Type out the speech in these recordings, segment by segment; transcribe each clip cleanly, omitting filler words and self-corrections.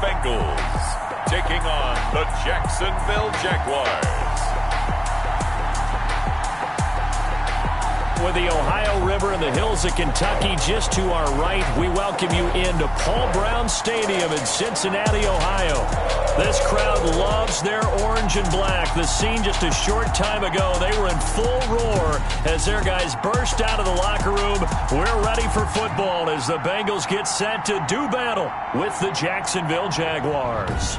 Bengals taking on the Jacksonville Jaguars. With the Ohio River and the hills of Kentucky just to our right, we welcome you into Paul Brown Stadium in Cincinnati, Ohio. This crowd loves their orange and black. The scene just a short time ago, they were in full roar as their guys burst out of the locker room. We're ready for football as the Bengals get set to do battle with the Jacksonville Jaguars.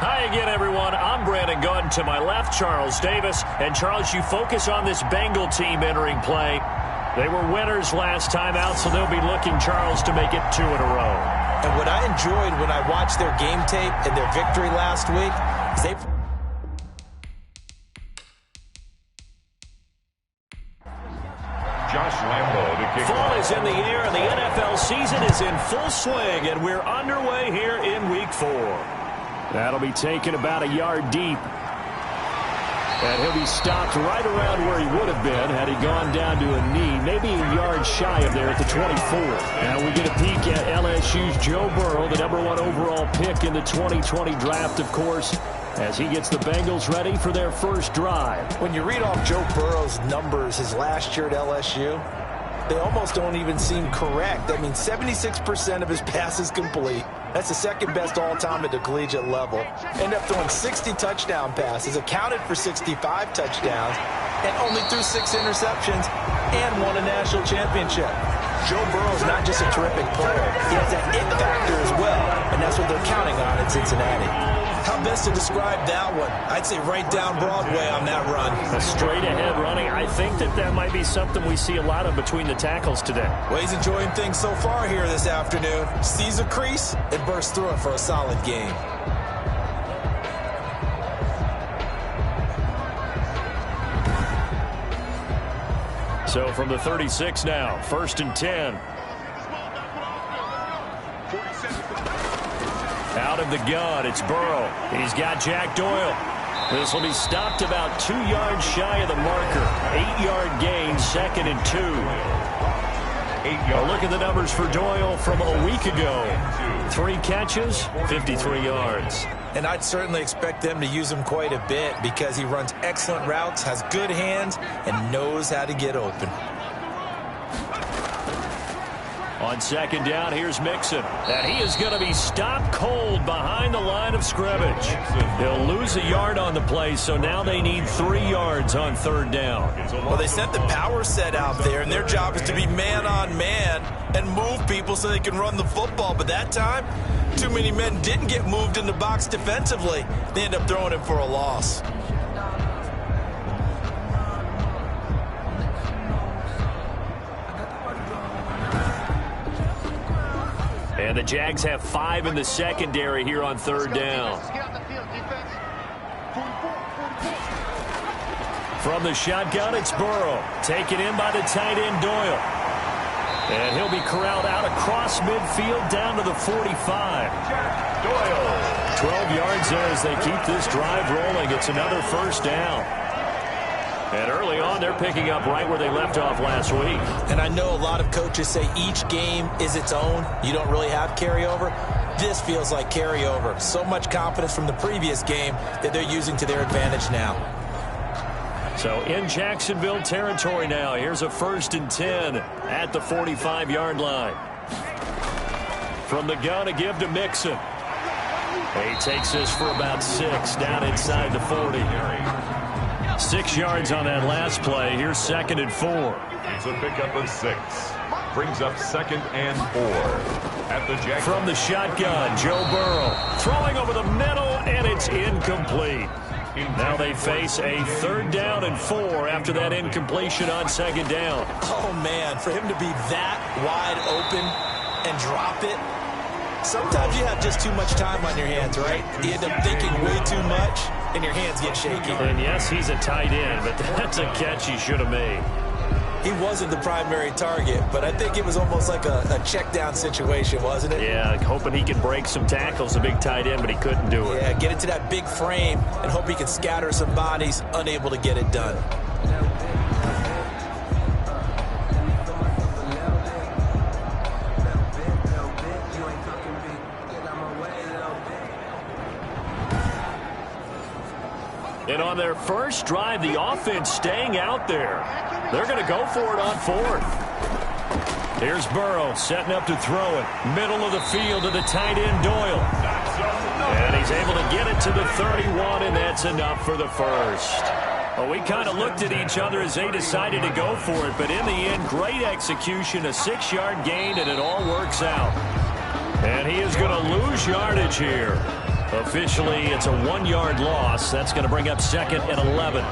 Hi again, everyone. I'm Brandon Gunn. To my left, Charles Davis. And, Charles, you focus on this Bengal team entering play. They were winners last time out, so they'll be looking, Charles, to make it 2 in a row. And what I enjoyed when I watched their game tape and their victory last week is they... Josh Lambo to kick Fall off. is in the air, and the NFL season is in full swing, and we're underway here in Week 4. That'll be taken about a yard deep. And he'll be stopped right around where he would have been had he gone down to a knee, maybe a yard shy of there at the 24. Now we get a peek at LSU's Joe Burrow, the #1 overall pick in the 2020 draft, of course, as he gets the Bengals ready for their first drive. When you read off Joe Burrow's numbers his last year at LSU, they almost don't even seem correct. I mean, 76% of his passes complete. That's the second best all-time at the collegiate level. Ended up throwing 60 touchdown passes, accounted for 65 touchdowns, and only threw 6 interceptions and won a national championship. Joe Burrow's not just a terrific player. He has that it factor as well, and that's what they're counting on in Cincinnati. How best to describe that one? I'd say right down Broadway on that run. A straight-ahead running. I think that might be something we see a lot of between the tackles today. Well, he's enjoying things so far here this afternoon. Sees a crease and bursts through it for a solid game. So from the 36 now, 1st and 10. Out of the gun, it's Burrow. He's got Jack Doyle. This will be stopped about 2 yards shy of the marker. 8-yard gain, 2nd and 2. Look at the numbers for Doyle from a week ago. 3 catches, 53 yards. And I'd certainly expect them to use him quite a bit because he runs excellent routes, has good hands, and knows how to get open. On 2nd down, here's Mixon. And he is going to be stopped cold behind the line of scrimmage. He'll lose a yard on the play, so now they need 3 yards on 3rd down. Well, they sent the power set out there, and their job is to be man-on-man and move people so they can run the football. But that time, too many men didn't get moved in the box defensively. They end up throwing him for a loss. And the Jags have 5 in the secondary here on 3rd down. From the shotgun, it's Burrow. Taken in by the tight end, Doyle. And he'll be corralled out across midfield down to the 45. Doyle. 12 yards there as they keep this drive rolling. It's another 1st down. And early on, they're picking up right where they left off last week. And I know a lot of coaches say each game is its own. You don't really have carryover. This feels like carryover. So much confidence from the previous game that they're using to their advantage now. So in Jacksonville territory now. Here's a 1st and 10 at the 45-yard line. From the gun, a give to Mixon. He takes this for about 6 down inside the 40. 6 yards on that last play. Here's 2nd and 4. It's a pickup of 6. Brings up 2nd and 4 at the Jaguars. From the shotgun, Joe Burrow throwing over the middle, and it's incomplete. Now they face a 3rd down and 4 after that incompletion on 2nd down. Oh, man, for him to be that wide open and drop it. Sometimes you have just too much time on your hands, right? You end up thinking way too much, and your hands get shaky. And yes, he's a tight end, but that's a catch he should have made. He wasn't the primary target, but I think it was almost like a check down situation, wasn't it? Yeah, hoping he could break some tackles, a big tight end, but he couldn't do it. Yeah, get into that big frame and hope he can scatter some bodies, unable to get it done. And on their first drive, the offense staying out there. They're going to go for it on fourth. Here's Burrow setting up to throw it. Middle of the field to the tight end, Doyle. And he's able to get it to the 31, and that's enough for the first. Well, we kind of looked at each other as they decided to go for it, but in the end, great execution, a 6-yard gain, and it all works out. And he is going to lose yardage here. Officially, it's a 1-yard loss. That's going to bring up second and 11.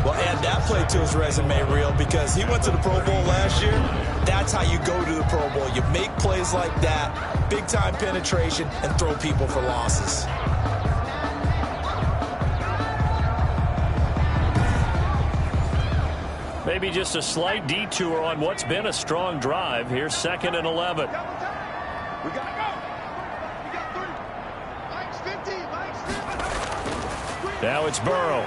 Well, add that play to his resume, Real, because he went to the Pro Bowl last year. That's how you go to the Pro Bowl. You make plays like that, big-time penetration, and throw people for losses. Maybe just a slight detour on what's been a strong drive. Here's second and 11. We got to go. We got 30. Mike's 50. Mike's 50. Now it's Burrow.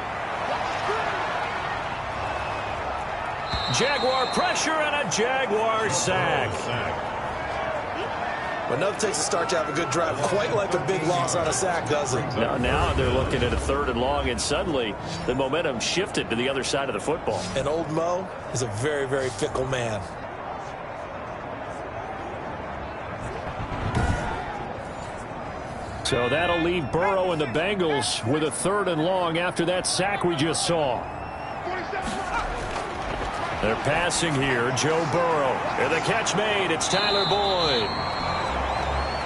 Jaguar pressure and a Jaguar sack. But nothing takes a start to have a good drive. Quite like a big loss on a sack, does it? Now they're looking at a 3rd and long, and suddenly the momentum shifted to the other side of the football. And old Mo is a very, very fickle man. So that'll leave Burrow and the Bengals with a 3rd and long after that sack we just saw. They're passing here, Joe Burrow. And the catch made, it's Tyler Boyd.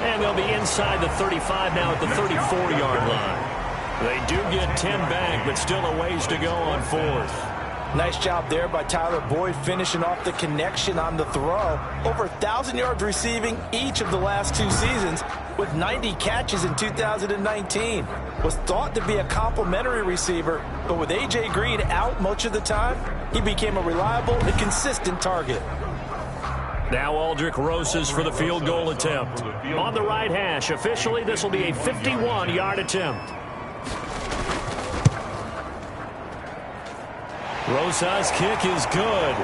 And they'll be inside the 35 now at the 34-yard line. They do get 10 back, but still a ways to go on 4th. Nice job there by Tyler Boyd finishing off the connection on the throw. Over 1,000 yards receiving each of the last 2 seasons with 90 catches in 2019. Was thought to be a complimentary receiver, but with A.J. Green out much of the time, he became a reliable and consistent target. Now Aldrick Rosas for the field goal attempt. On the right hash, officially this will be a 51-yard attempt. Rosas' kick is good.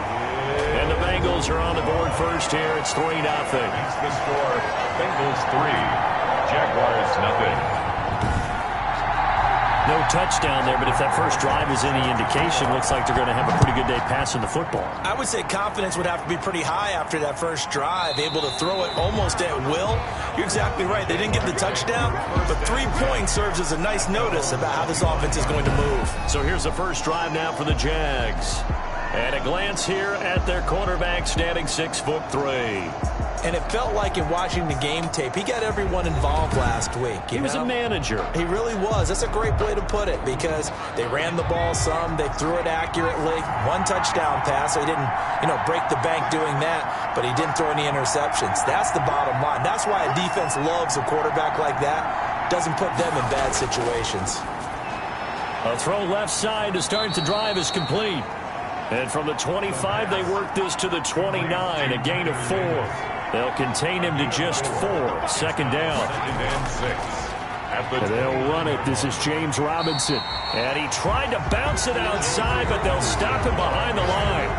And the Bengals are on the board first here. It's 3-0. That's the score. Bengals 3, Jaguars nothing. No touchdown there, but if that first drive is any indication, looks like they're going to have a pretty good day passing the football. I would say confidence would have to be pretty high after that first drive, able to throw it almost at will. You're exactly right. They didn't get the touchdown, but 3 points serves as a nice notice about how this offense is going to move. So here's the first drive now for the Jags. And a glance here at their quarterback standing 6'3". And it felt like in watching the game tape, he got everyone involved last week. He was a manager. He really was. That's a great way to put it because they ran the ball some, they threw it accurately. 1 touchdown pass, so he didn't, break the bank doing that, but he didn't throw any interceptions. That's the bottom line. That's why a defense loves a quarterback like that. Doesn't put them in bad situations. A throw left side to start the drive is complete. And from the 25, they work this to the 29, a gain of 4. They'll contain him to just 4. Second down. And they'll run it. This is James Robinson. And he tried to bounce it outside, but they'll stop him behind the line.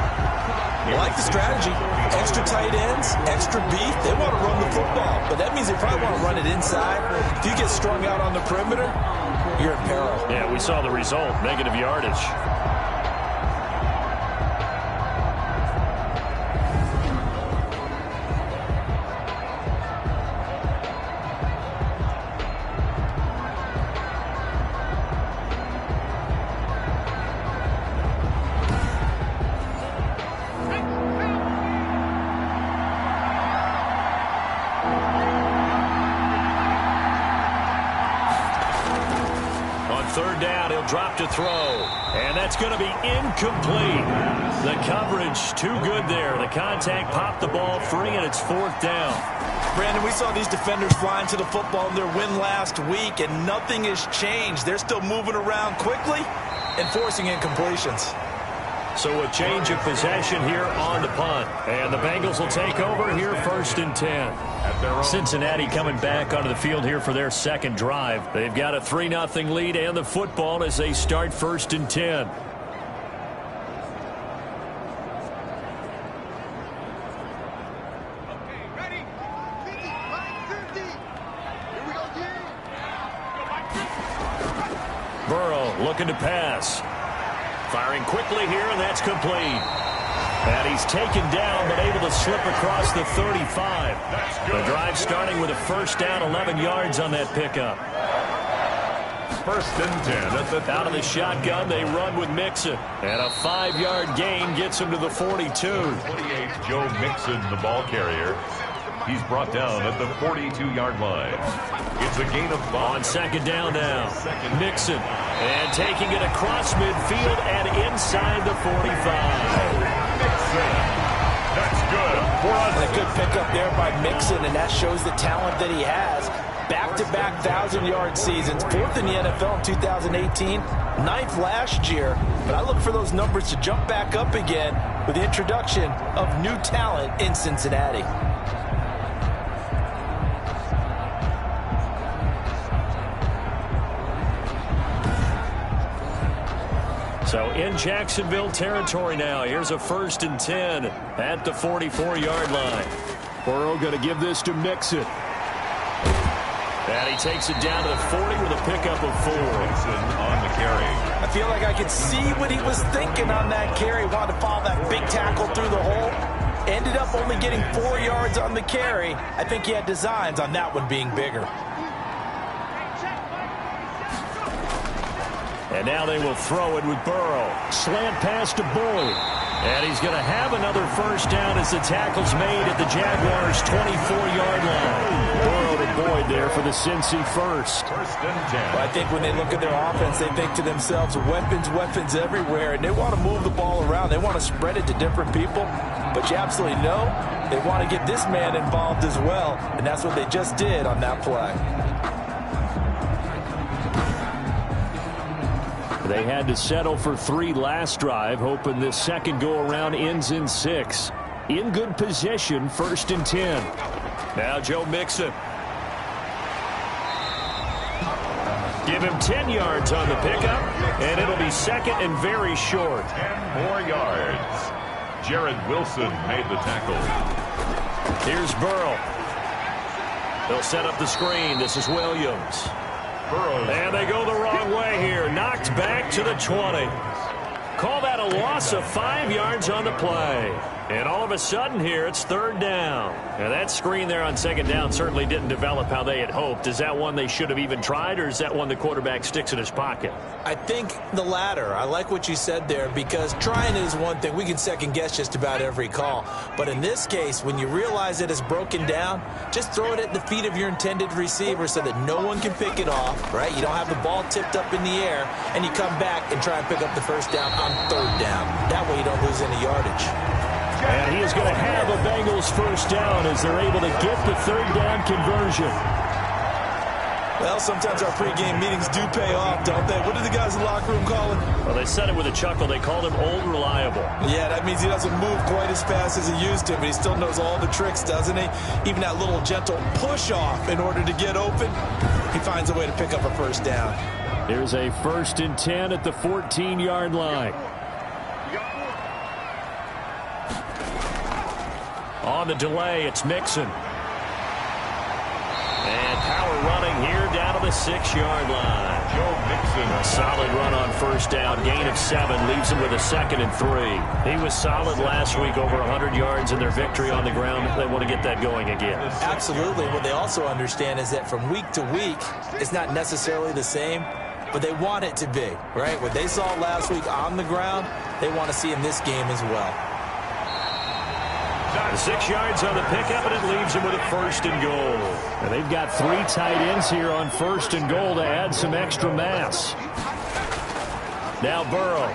I like the strategy. Extra tight ends, extra beef. They want to run the football, but that means they probably want to run it inside. If you get strung out on the perimeter, you're in peril. Yeah, we saw the result. Negative yardage. Drop to throw, and that's going to be incomplete. The coverage too good there. The contact popped the ball free, and it's 4th down. Brandon, we saw these defenders flying to the football in their win last week, and nothing has changed. They're still moving around quickly and forcing incompletions. So a change of possession here on the punt. And the Bengals will take over here 1st and 10. Cincinnati coming back onto the field here for their second drive. They've got a 3-0 lead and the football as they start 1st and 10. Burrow looking to pass. Firing quickly here, and that's complete. And he's taken down, but able to slip across the 35. The drive starting with a first down, 11 yards on that pickup. First and 10 at the out of the shotgun. They run with Mixon. And a 5-yard gain gets him to the 42. 28, Joe Mixon, the ball carrier. He's brought down at the 42-yard line. It's a gain of 5. On second down now. Mixon. And taking it across midfield and inside the 45. That's good. A good pickup there by Mixon, and that shows the talent that he has. Back-to-back 1,000-yard seasons, 4th in the NFL in 2018, 9th last year. But I look for those numbers to jump back up again with the introduction of new talent in Cincinnati. So in Jacksonville territory now. Here's a first and 10 at the 44-yard line. Burrow going to give this to Mixon. And he takes it down to the 40 with a pickup of 4. Mixon on the carry. I feel like I could see what he was thinking on that carry. Wanted to follow that big tackle through the hole. Ended up only getting 4 yards on the carry. I think he had designs on that one being bigger. And now they will throw it with Burrow. Slant pass to Boyd. And he's going to have another first down as the tackle's made at the Jaguars' 24-yard line. Burrow to Boyd there for the Cincy first. First and 10. Well, I think when they look at their offense, they think to themselves, weapons, weapons everywhere. And they want to move the ball around. They want to spread it to different people. But you absolutely know they want to get this man involved as well. And that's what they just did on that play. They had to settle for 3 last drive, hoping this second go-around ends in 6. In good position, first and 10. Now Joe Mixon. Give him 10 yards on the pickup, and it'll be second and very short. 10 more yards. Jared Wilson made the tackle. Here's Burrow. They'll set up the screen. This is Williams. And they go the wrong way here. Knocked back to the 20. Call that a loss of 5 yards on the play. And all of a sudden here, it's third down. And that screen there on second down certainly didn't develop how they had hoped. Is that one they should have even tried, or is that one the quarterback sticks in his pocket? I think the latter. I like what you said there, because trying is one thing. We can second guess just about every call. But in this case, when you realize that it's broken down, just throw it at the feet of your intended receiver so that no one can pick it off, right? You don't have the ball tipped up in the air, and you come back and try and pick up the first down on third down. That way you don't lose any yardage. And he is going to have a Bengals first down as they're able to get the third down conversion. Well, sometimes our pregame meetings do pay off, don't they? What did the guys in the locker room call him? Well, they said it with a chuckle. They called him Old Reliable. Yeah, that means he doesn't move quite as fast as he used to, but he still knows all the tricks, doesn't he? Even that little gentle push-off in order to get open, he finds a way to pick up a first down. Here's a first and 10 at the 14-yard line. On the delay, it's Mixon. And power running here down to the 6-yard line. Joe Mixon. A solid run on first down. Gain of 7 leaves him with a 2nd and 3. He was solid last week, over 100 yards in their victory on the ground. They want to get that going again. Absolutely. What they also understand is that from week to week, it's not necessarily the same, but they want it to be, right? What they saw last week on the ground, they want to see in this game as well. 6 yards on the pickup, and it leaves him with a 1st and goal. And they've got 3 tight ends here on 1st and goal to add some extra mass. Now Burrow.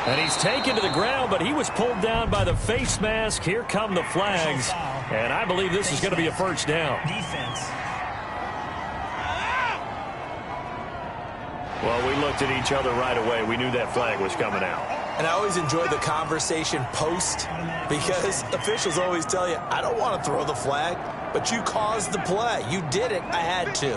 And he's taken to the ground, but he was pulled down by the face mask. Here come the flags. And I believe this is going to be a first down. Well, we looked at each other right away. We knew that flag was coming out. And I always enjoy the conversation post, because officials always tell you, I don't want to throw the flag, but you caused the play. You did it. I had to.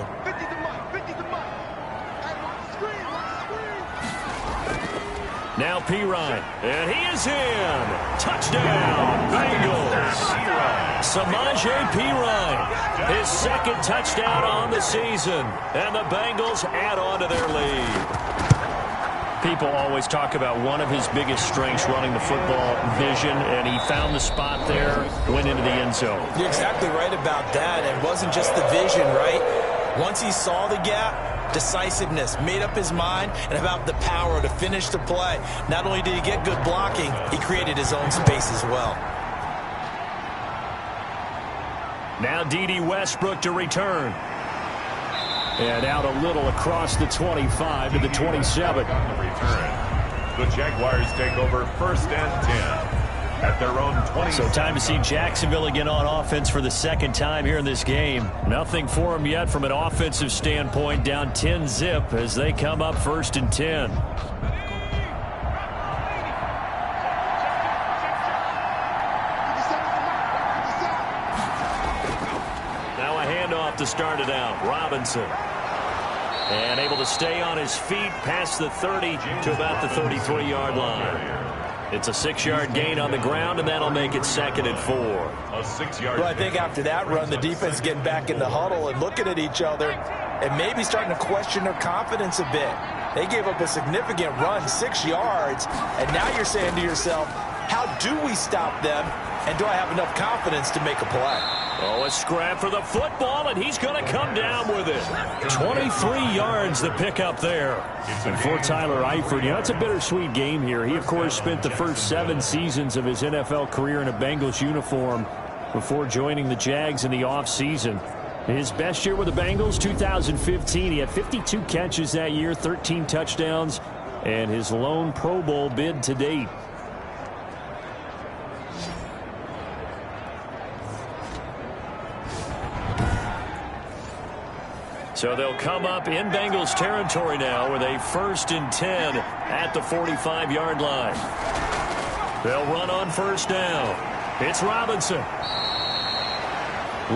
Now Pirine, and he is in. Touchdown, Bengals. Samaje Pirine, his 2nd touchdown on the season, and the Bengals add on to their lead. People always talk about one of his biggest strengths running the football, vision, and he found the spot there, went into the end zone. You're exactly right about that. It wasn't just the vision, right? Once he saw the gap, decisiveness, made up his mind, and about the power to finish the play. Not only did he get good blocking, he created his own space as well. Now D.D. Westbrook to return. And out a little across the 25 to the 27. On the return, the Jaguars take over 1st and 10 at their own 20. So time to see Jacksonville again on offense for the second time here in this game. Nothing for them yet from an offensive standpoint. Down 10-zip as they come up 1st and 10. Now a handoff to start it out. Robinson. And able to stay on his feet past the 30 to about the 33-yard line. It's a 6-yard gain on the ground, and that'll make it 2nd and 4. A 6-yard. Well, I think after that run, the defense getting back in the huddle and looking at each other and maybe starting to question their confidence a bit. They gave up a significant run, 6 yards, and now you're saying to yourself, how do we stop them, and do I have enough confidence to make a play? Oh, a scrap for the football, and he's going to come down with it. 23 yards the pickup there. And for Tyler Eifert, you know, it's a bittersweet game here. He, of course, spent the first 7 seasons of his NFL career in a Bengals uniform before joining the Jags in the offseason. His best year with the Bengals, 2015. He had 52 catches that year, 13 touchdowns, and his lone Pro Bowl bid to date. So they'll come up in Bengals territory now with a 1st and 10 at the 45-yard line. They'll run on 1st down. It's Robinson.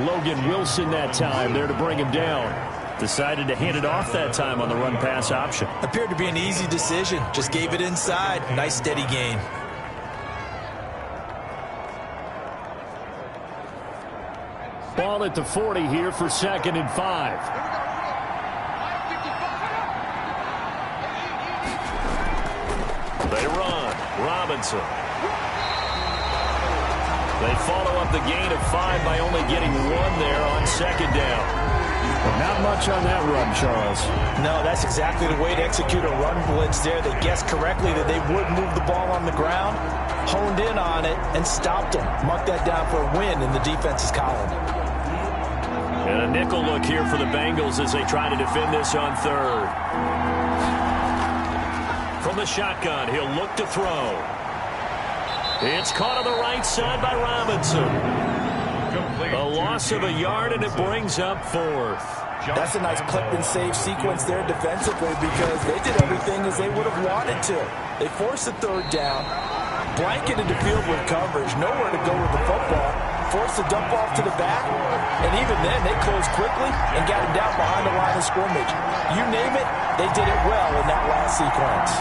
Logan Wilson that time there to bring him down. Decided to hand it off that time on the run-pass option. Appeared to be an easy decision. Just gave it inside. Nice steady gain. Ball at the 40 here for 2nd and 5. They run. Robinson. They follow up the gain of 5 by only getting 1 there on 2nd down. But not much on that run, Charles. No, that's exactly the way to execute a run blitz there. They guessed correctly that they would move the ball on the ground, honed in on it, and stopped them. Mark that down for a win in the defense's column. And a nickel look here for the Bengals as they try to defend this on 3rd. From the shotgun, he'll look to throw. It's caught on the right side by Robinson. A loss of a yard, and it brings up 4th. That's a nice clip and save sequence there defensively because they did everything as they would have wanted to. They forced the 3rd down, blanketed the field with coverage, nowhere to go with the football, forced the dump off to the back, and even then they closed quickly and got him down behind the line of scrimmage. You name it, they did it well in that last sequence.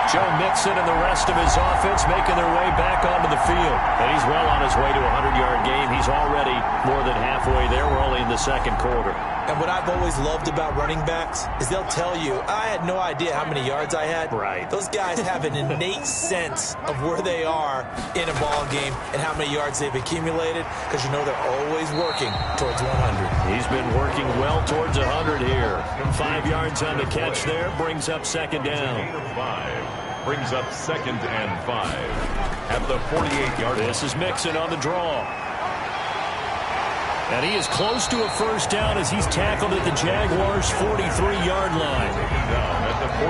Joe Mixon and the rest of his offense making their way back onto the field. And he's well on his way to a 100-yard game. He's already more than halfway there. We're only in the 2nd quarter. And what I've always loved about running backs is they'll tell you, I had no idea how many yards I had. Right. Those guys have an innate sense of where they are in a ball game and how many yards they've accumulated because you know they're always working towards 100. He's been working well towards 100 here. 5 yards on the catch there. Brings up 2nd down. 5. Brings up 2nd and 5 at the 48-yard line. This is Mixon on the draw. And he is close to a 1st down as he's tackled at the Jaguars' 43-yard line.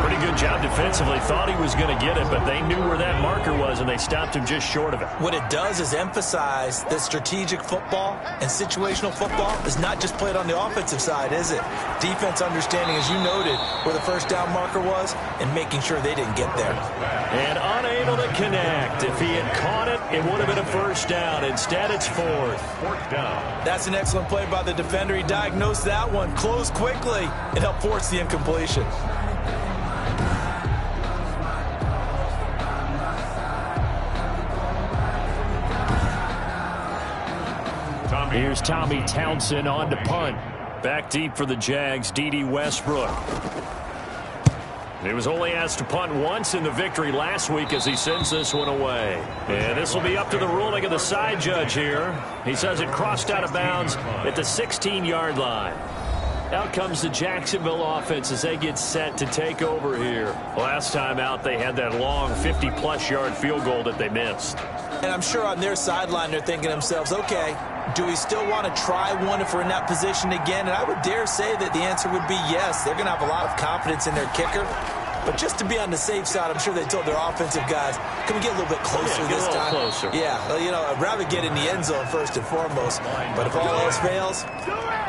Pretty good job defensively. Thought he was going to get it, but they knew where that marker was, and they stopped him just short of it. What it does is emphasize that strategic football and situational football is not just played on the offensive side, is it? Defense understanding, as you noted, where the 1st down marker was and making sure they didn't get there. And unable to connect. If he had caught it, it would have been a 1st down. Instead, it's 4th. 4th down. That's an excellent play by the defender. He diagnosed that one, closed quickly, and helped force the incompletion. Here's Tommy Townsend on to punt. Back deep for the Jags, D.D. Westbrook. He was only asked to punt once in the victory last week as he sends this one away. And this will be up to the ruling of the side judge here. He says it crossed out of bounds at the 16-yard line. Out comes the Jacksonville offense as they get set to take over here. Last time out, they had that long 50-plus yard field goal that they missed. And I'm sure on their sideline they're thinking to themselves, okay, do we still want to try one if we're in that position again? And I would dare say that the answer would be yes. They're going to have a lot of confidence in their kicker. But just to be on the safe side, I'm sure they told their offensive guys, can we get a little bit closer this time? Closer. Yeah, well, you know, I'd rather get in the end zone first and foremost. But if all else fails,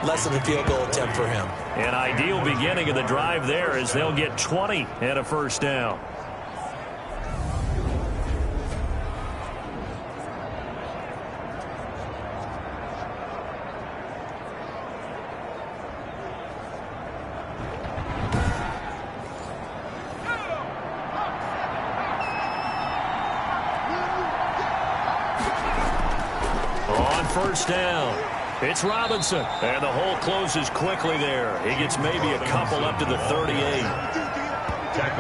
less of a field goal attempt for him. An ideal beginning of the drive there as they'll get 20 and a first down. First down. It's Robinson. And the hole closes quickly there. He gets maybe a couple up to the 38.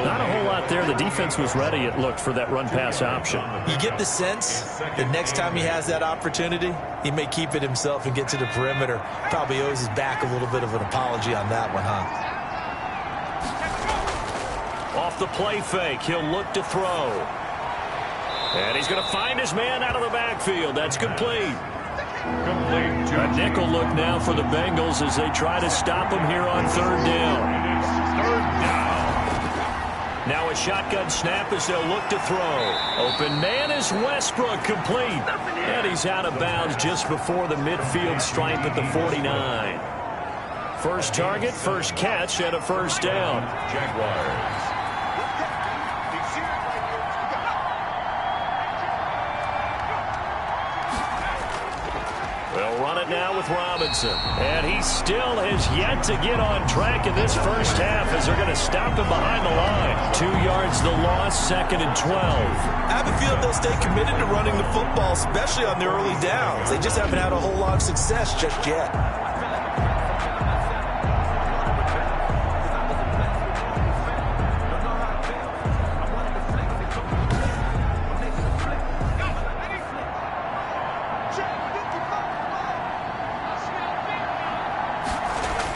Not a whole lot there. The defense was ready, it looked, for that run-pass option. You get the sense that next time he has that opportunity, he may keep it himself and get to the perimeter. Probably owes his back a little bit of an apology on that one, huh? Off the play fake, he'll look to throw. And he's going to find his man out of the backfield. That's complete. A nickel look now for the Bengals as they try to stop him here on third down. Now a shotgun snap as they'll look to throw. Open man is Westbrook, complete. And he's out of bounds just before the midfield stripe at the 49. First target, first catch, and a first down. Jaguars. They'll run it now with Robinson. And he still has yet to get on track in this first half as they're going to stop him behind the line. 2 yards the loss, 2nd and 12. I have a feeling they'll stay committed to running the football, especially on their early downs. They just haven't had a whole lot of success just yet.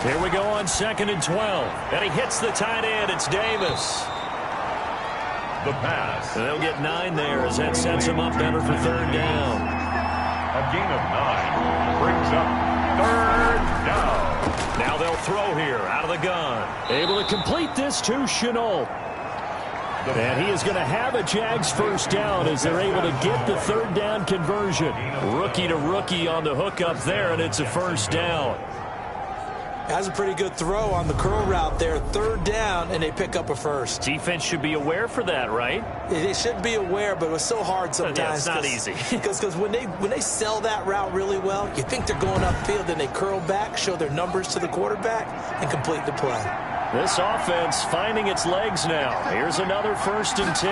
Here we go on 2nd and 12. And he hits the tight end. It's Davis. The pass. And they'll get 9 there as that sets him up better for third down. A gain of 9 brings up third down. Now they'll throw here out of the gun. Able to complete this to Chenault. And he is going to have a Jags first down as they're able to get the third down conversion. Rookie to rookie on the hook up there, and it's a first down. That's a pretty good throw on the curl route there. Third down, and they pick up a first. Defense should be aware for that, right? They should be aware, but it was so hard sometimes. Yeah, it's not easy. Because when they sell that route really well, you think they're going upfield, then they curl back, show their numbers to the quarterback, and complete the play. This offense finding its legs now. Here's another 1st and 10.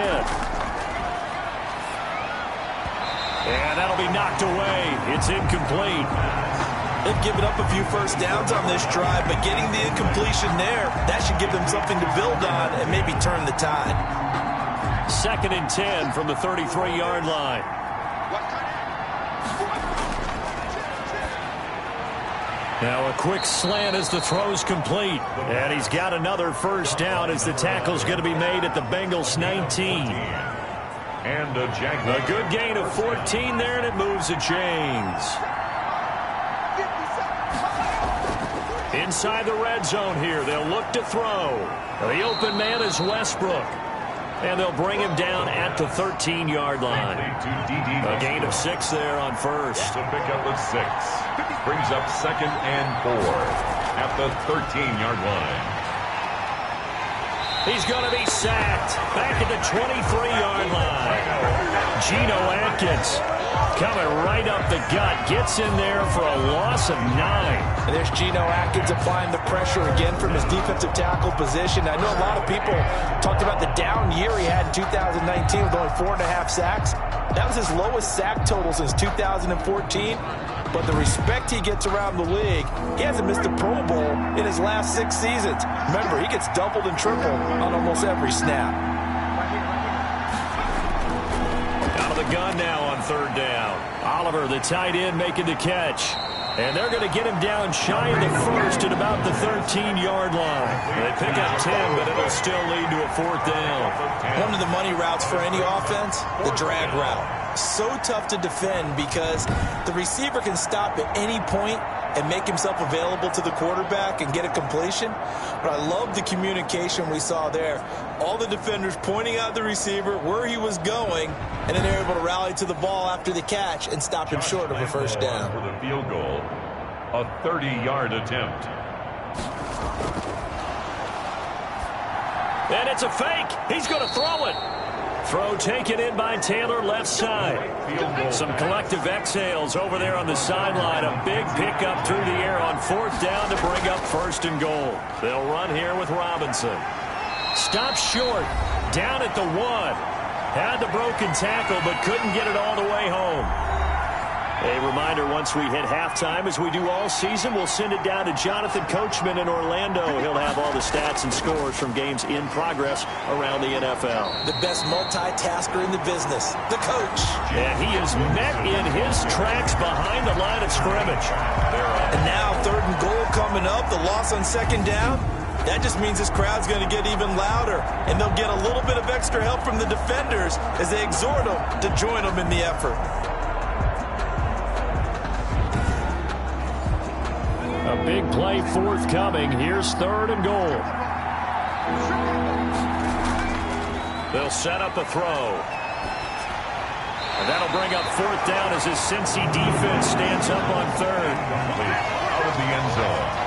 And that'll be knocked away. It's incomplete. They've given up a few first downs on this drive, but getting the incompletion there, that should give them something to build on and maybe turn the tide. 2nd and 10 from the 33-yard line. Now a quick slant as the throw's complete. And he's got another first down as the tackle's going to be made at the Bengals 19. And a Jaguar. A good gain of 14 there, and it moves the chains. Inside the red zone here, they'll look to throw. The open man is Westbrook. And they'll bring him down at the 13-yard line. A gain of 6 there on first. A pickup of 6. Brings up 2nd and 4 at the 13-yard line. He's going to be sacked back at the 23-yard line. Geno Atkins Coming right up the gut. Gets in there for a loss of 9. And there's Geno Atkins applying the pressure again from his defensive tackle position. I know a lot of people talked about the down year he had in 2019 with only 4.5 sacks. That was his lowest sack total since 2014. But the respect he gets around the league, he hasn't missed a Pro Bowl in his last 6 seasons. Remember, he gets doubled and tripled on almost every snap. Out of the gun now on 3rd down. Oliver, the tight end, making the catch. And they're going to get him down shy of the first at about the 13-yard line. They pick up 10, but it'll still lead to a 4th down. One of the money routes for any offense, the drag route. So tough to defend because the receiver can stop at any point and make himself available to the quarterback and get a completion. But I love the communication we saw there. All the defenders pointing out the receiver, where he was going, and then they're able to rally to the ball after the catch and stop him short of a 1st down. For the field goal, a 30-yard attempt. And it's a fake. He's going to throw it. Throw taken in by Taylor, left side. Some collective exhales over there on the sideline. A big pickup through the air on 4th down to bring up 1st and goal. They'll run here with Robinson. Stopped short. Down at the 1. Had the broken tackle, but couldn't get it all the way home. A reminder, once we hit halftime, as we do all season, we'll send it down to Jonathan Coachman in Orlando. He'll have all the stats and scores from games in progress around the NFL. The best multitasker in the business, the coach. And he is met in his tracks behind the line of scrimmage. And now 3rd and goal coming up, the loss on 2nd down. That just means this crowd's going to get even louder, and they'll get a little bit of extra help from the defenders as they exhort them to join them in the effort. A big play forthcoming. Here's 3rd and goal. They'll set up a throw. And that'll bring up 4th down as his Cincy defense stands up on 3rd. Out of the end zone.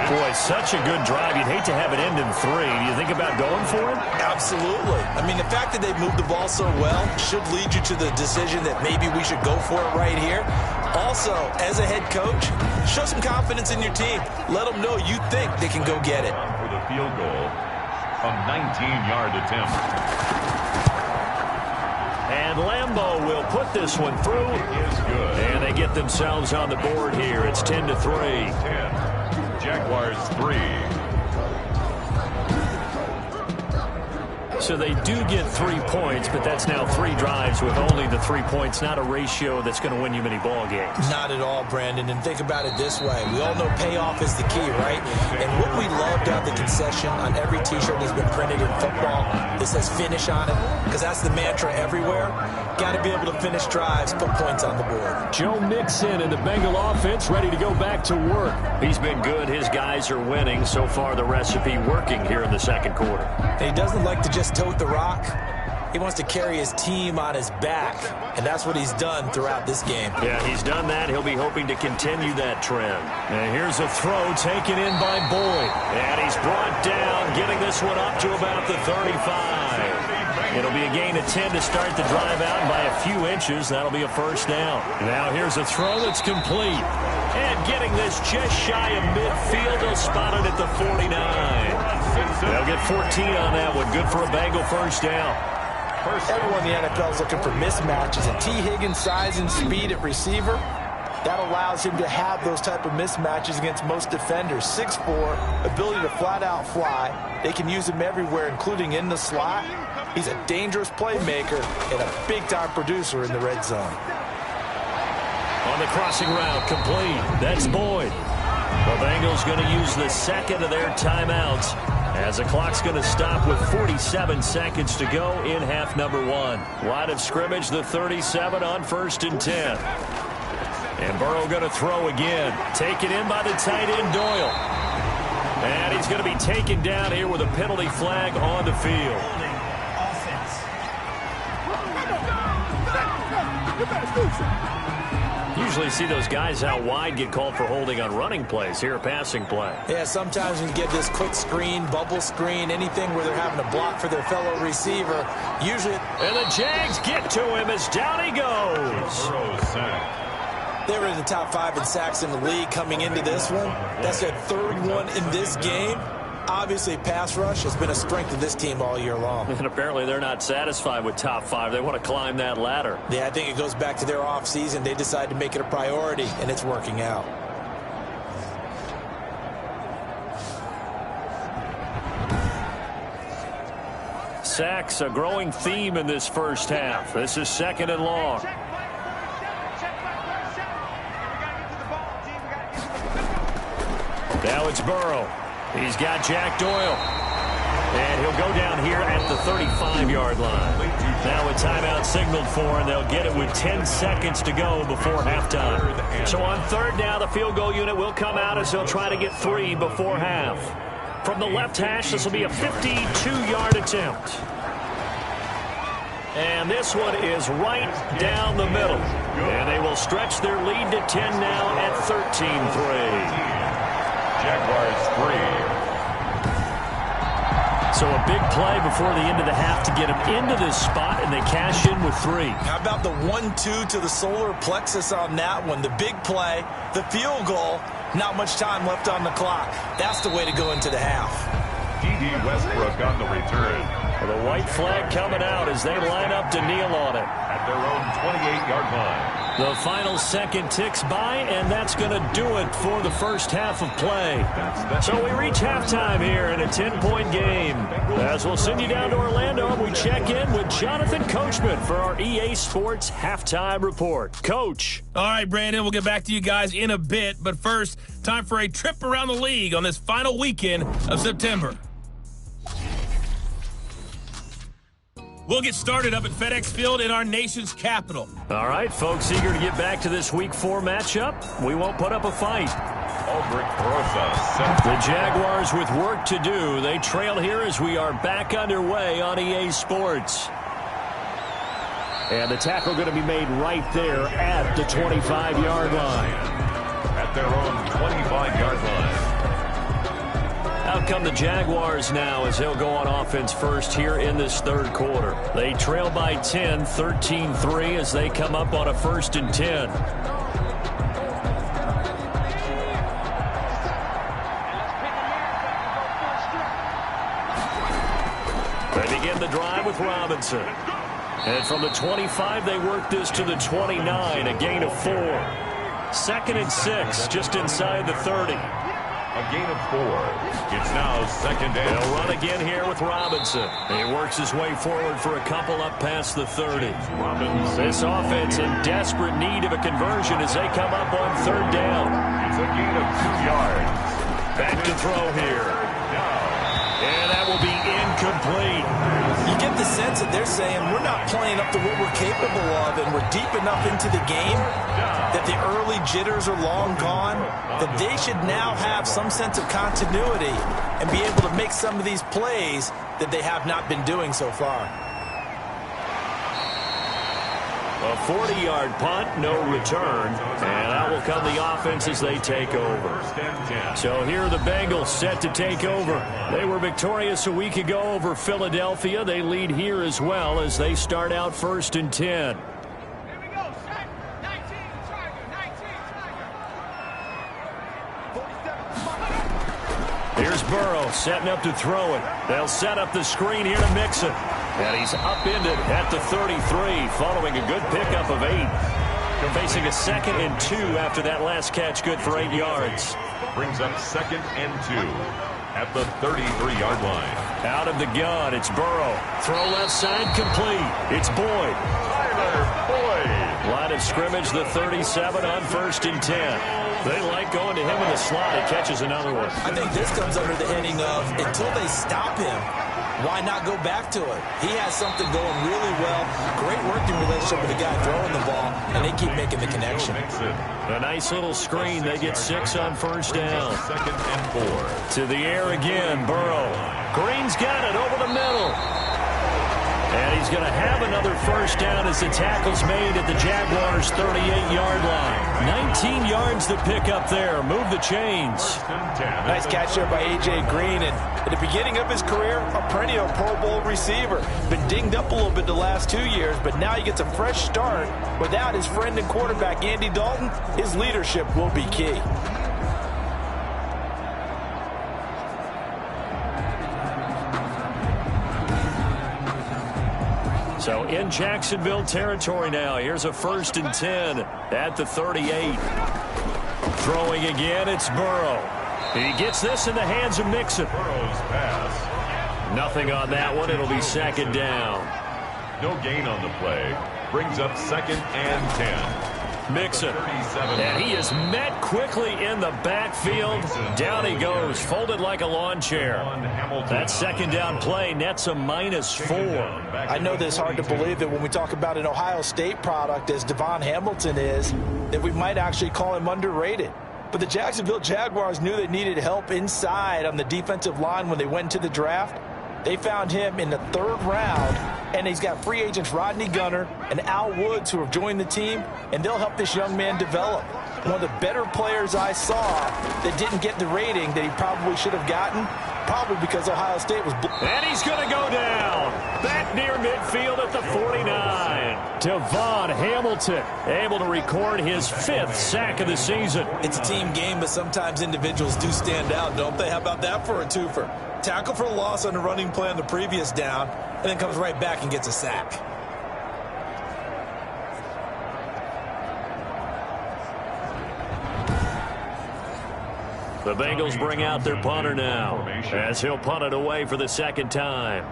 Boy, such a good drive. You'd hate to have it end in 3. Do you think about going for it? Absolutely. I mean, the fact that they've moved the ball so well should lead you to the decision that maybe we should go for it right here. Also, as a head coach, show some confidence in your team. Let them know you think they can go get it. For the field goal, a 19-yard attempt. And Lambeau will put this one through. Is good. And they get themselves on the board here. It's 10-3. 10. Jaguars 3. So they do get 3 points, but that's now 3 drives with only the 3 points. Not a ratio that's going to win you many ball games. Not at all, Brandon. And think about it this way. We all know payoff is the key, right? And what we love to have the concession on every T-shirt that's been printed in football that says finish on it, because that's the mantra everywhere. Got to be able to finish drives, put points on the board. Joe Mixon and the Bengal offense ready to go back to work. He's been good. His guys are winning. So far, the recipe working here in the 2nd quarter. And he doesn't like to just tote the rock. He wants to carry his team on his back, and that's what he's done throughout this game. Yeah, he's done that. He'll be hoping to continue that trend. And here's a throw taken in by Boyd. And he's brought down, getting this one up to about the 35. It'll be a gain of 10 to start the drive out by a few inches. That'll be a 1st down. Now here's a throw that's complete. And getting this just shy of midfield, they'll spot it at the 49. They'll get 14 on that one. Good for a Bengal 1st down. Everyone in the NFL is looking for mismatches, and T. Higgins' size and speed at receiver, that allows him to have those type of mismatches against most defenders. 6'4", ability to flat-out fly. They can use him everywhere, including in the slot. He's a dangerous playmaker and a big-time producer in the red zone. On the crossing route, complete. That's Boyd. The Bengals going to use the 2nd of their timeouts, as the clock's going to stop with 47 seconds to go in half number 1. Line of scrimmage, the 37 on 1st and 10. And Burrow going to throw again. Taken in by the tight end, Doyle. And he's going to be taken down here with a penalty flag on the field. Usually see those guys out wide get called for holding on running plays. Here, a passing play. Yeah, sometimes when you get this quick screen, bubble screen, anything where they're having to block for their fellow receiver, usually... And the Jags get to him as down he goes. They were in the top 5 in sacks in the league coming into this one. That's their 3rd one in this game. Obviously, pass rush has been a strength of this team all year long. And apparently they're not satisfied with top 5. They want to climb that ladder. Yeah, I think it goes back to their offseason. They decided to make it a priority, and it's working out. Sacks, a growing theme in this first half. This is 2nd and long. Now it's Burrow. He's got Jack Doyle. And he'll go down here at the 35-yard line. Now a timeout signaled for, and they'll get it with 10 seconds to go before halftime. So on 3rd down, the field goal unit will come out as they'll try to get 3 before half. From the left hash, this will be a 52-yard attempt. And this one is right down the middle. And they will stretch their lead to 10 now at 13-3. Jaguars 3. So a big play before the end of the half to get them into this spot, and they cash in with 3. How about the 1-2 to the solar plexus on that one? The big play, the field goal, not much time left on the clock. That's the way to go into the half. D.D. Westbrook on the return. Well, the white flag coming out as they line up to kneel on it. At their own 28-yard line. The final second ticks by, and that's going to do it for the first half of play. So we reach halftime here in a 10-point game. As we'll send you down to Orlando, we check in with Jonathan Coachman for our EA Sports Halftime Report. Coach. All right, Brandon, we'll get back to you guys in a bit. But first, time for a trip around the league on this final weekend of September. We'll get started up at FedEx Field in our nation's capital. All right, folks, eager to get back to this Week 4 matchup. We won't put up a fight. The Jaguars with work to do. They trail here as we are back underway on EA Sports. And the tackle going to be made right there at the 25-yard line. At their own 25-yard line. Out come the Jaguars now as they'll go on offense first here in this 3rd quarter. They trail by 10, 13-3 as they come up on a 1st and 10. They begin the drive with Robinson. And from the 25, they work this to the 29, a gain of 4. 2nd and 6, just inside the 30. A gain of 4. It's now 2nd down. They'll run again here with Robinson. He works his way forward for a couple up past the 30. This offense in desperate need of a conversion as they come up on 3rd down. It's a gain of 2 yards. Back to throw here. And that will be incomplete. You get the sense that they're saying we're not playing up to what we're capable of, and we're deep enough into the game that the early jitters are long gone, that they should now have some sense of continuity and be able to make some of these plays that they have not been doing so far. A 40-yard punt, no return, and out will come the offense as they take over. So here are the Bengals set to take over. They were victorious a week ago over Philadelphia. They lead here as well as they start out 1st and 10. Here's Burrow setting up to throw it. They'll set up the screen here to Mixon. And he's upended at the 33 following a good pickup of 8. They're facing a 2nd and 2 after that last catch, good for 8 yards. Brings up 2nd and 2 at the 33-yard line. Out of the gun, it's Burrow. Throw left side complete. It's Boyd. Tyler Boyd. Line of scrimmage, the 37 on 1st and 10. They like going to him in the slot. He catches another one. I think this comes under the heading of until they stop him, why not go back to it? He has something going really well. Great working relationship with the guy throwing the ball, and they keep making the connection. A nice little screen. They get 6 on 1st down. 2nd and 4. To the air again, Burrow. Green's got it over the middle. And he's going to have another first down as the tackle's made at the Jaguars' 38-yard line. 19 yards to pick up there. Move the chains. Nice catch there by A.J. Green. And at the beginning of his career, a perennial Pro Bowl receiver. Been dinged up a little bit the last 2 years, but now he gets a fresh start. Without his friend and quarterback, Andy Dalton, his leadership will be key. So in Jacksonville territory now. Here's a 1st and 10 at the 38. Throwing again, it's Burrow. He gets this in the hands of Mixon. Burrow's pass. Nothing on that one. It'll be 2nd down. No gain on the play. Brings up 2nd and 10. Mixon. And he is met quickly in the backfield. Down he goes, folded like a lawn chair. That 2nd down play nets a -4. I know this is hard to believe that when we talk about an Ohio State product as Devon Hamilton is, that we might actually call him underrated. But the Jacksonville Jaguars knew they needed help inside on the defensive line when they went to the draft. They found him in the 3rd round, and he's got free agents Rodney Gunner and Al Woods who have joined the team, and they'll help this young man develop. One of the better players I saw that didn't get the rating that he probably should have gotten, probably because Ohio State was... And he's going to go down. Back near midfield at the 49. Devon Hamilton able to record his 5th sack of the season. It's a team game, but sometimes individuals do stand out, don't they? How about that for a twofer? Tackle for a loss on the running play on the previous down, and then comes right back and gets a sack. The Bengals bring out their punter now as he'll punt it away for the 2nd time.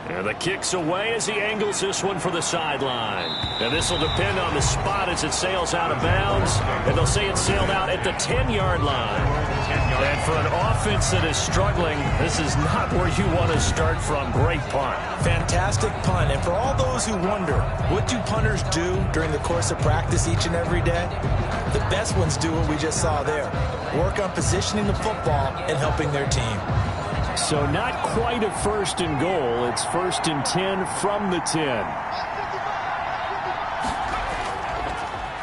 And the kick's away as he angles this one for the sideline. And this will depend on the spot as it sails out of bounds. And they'll say it sailed out at the 10-yard line. And for an offense that is struggling, this is not where you want to start from. Great punt. Fantastic punt. And for all those who wonder, what do punters do during the course of practice each and every day? The best ones do what we just saw there. Work on positioning the football and helping their team. So not quite a 1st and goal. It's 1st and 10 from the 10.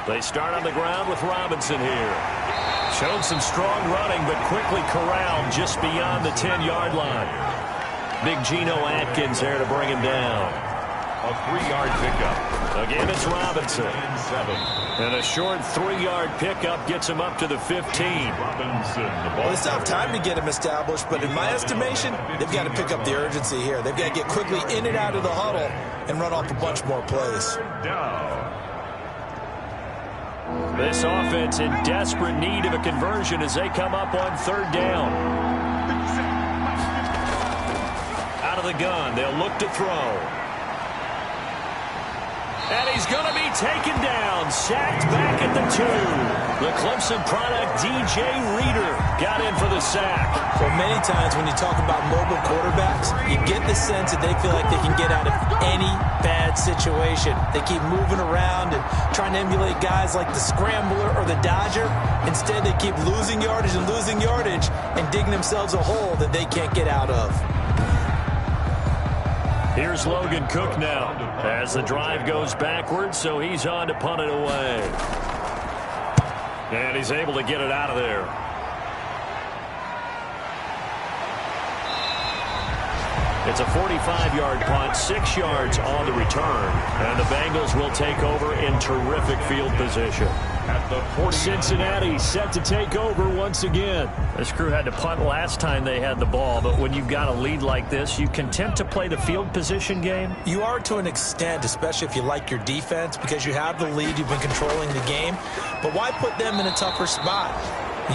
They start on the ground with Robinson here. Showed some strong running, but quickly corralled just beyond the 10-yard line. Big Geno Atkins there to bring him down. A 3-yard pickup. Again, it's Robinson. And a short 3-yard pickup gets him up to the 15. Well, they still have time to get him established, but in my estimation, they've got to pick up the urgency here. They've got to get quickly in and out of the huddle and run off a bunch more plays. This offense in desperate need of a conversion as they come up on 3rd down. Out of the gun, they'll look to throw. And he's going to be taken down, sacked back at the 2. The Clemson product, DJ Reader, got in for the sack. Well, many times when you talk about mobile quarterbacks, you get the sense that they feel like they can get out of any bad situation. They keep moving around and trying to emulate guys like the Scrambler or the Dodger. Instead, they keep losing yardage and digging themselves a hole that they can't get out of. Here's Logan Cook now as the drive goes backwards, so he's on to punt it away. And he's able to get it out of there. It's a 45-yard punt, 6 yards on the return. And the Bengals will take over in terrific field position. At the Cincinnati set to take over once again. This crew had to punt last time they had the ball, but when you've got a lead like this, you content to play the field position game? You are to an extent, especially if you like your defense, because you have the lead, you've been controlling the game. But why put them in a tougher spot?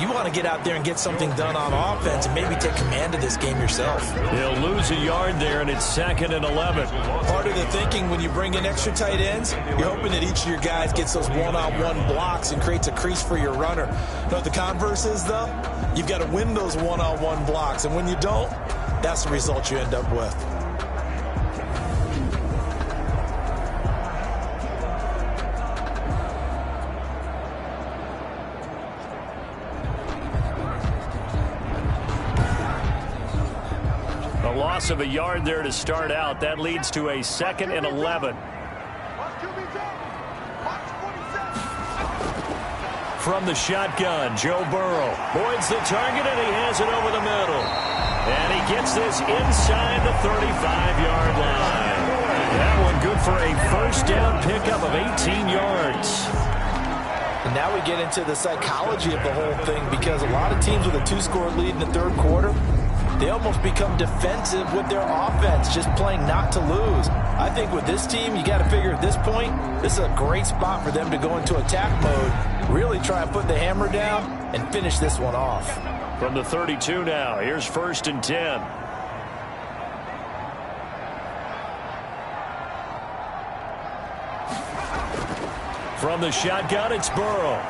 You want to get out there and get something done on offense and maybe take command of this game yourself. He'll lose a yard there, and it's 2nd and 11. Part of the thinking when you bring in extra tight ends, you're hoping that each of your guys gets those one-on-one blocks and creates a crease for your runner. You know what the converse is, though? You've got to win those one-on-one blocks, and when you don't, that's the result you end up with. loss of a yard there to start out. That leads to a 2nd and 11. From the shotgun, Joe Burrow avoids the target, and he has it over the middle. And he gets this inside the 35-yard line. That one good for a first down pickup of 18 yards. And now we get into the psychology of the whole thing, because a lot of teams with a 2-score lead in the third quarter, they almost become defensive with their offense, just playing not to lose. I think with this team, you got to figure at this point, this is a great spot for them to go into attack mode, really try and put the hammer down and finish this one off. From the 32 now, here's 1st and 10. From the shotgun, it's Burrow.